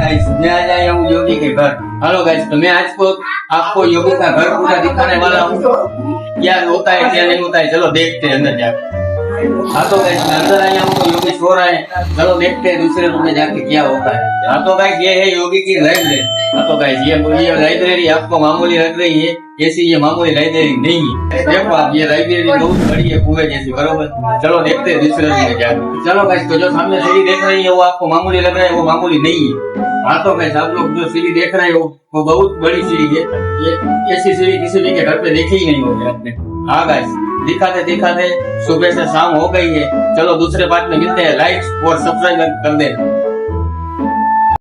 Guys, मैं आज आया हूँ योगी के घर। हेलो गाइस, तो मैं आज को आपको योगी का घर पूरा दिखाने वाला हूँ। क्या होता है क्या नहीं होता है, चलो देखते हैं अंदर जाकर। हाँ तो गाइस, मैं अंदर आया हूँ तो योगी सो रहा है। चलो देखते हैं दूसरे रूम में जाके क्या होता है। हाँ तो गाइस, ये है योगी की लाइब्रेरी। हाँ तो गाइस, ये लाइब्रेरी आपको मामूली लग रही है, ऐसी ये मामूली लाइब्रेरी नहीं है। देखो आप, ये लाइब्रेरी बहुत बड़ी है, कुएं जैसी, बरोबर। चलो देखते हैं दूसरे रूम में जाके। चलो गाइस, तो जो सामने सीढ़ी देख रही है वो आपको मामूली लग रहा है, वो मामूली नहीं है। हाँ तो गाइस, आप लोग जो सीढ़ी देख रहे हो वो बहुत बड़ी सीढ़ी है। ये ऐसी सीढ़ी किसी भी के घर पे देखी ही नहीं होगी आपने। हाँ गाइस, दिखाते दिखाते सुबह से शाम हो गई है। चलो दूसरे पार्ट में मिलते हैं। लाइक और सब्सक्राइब कर दे।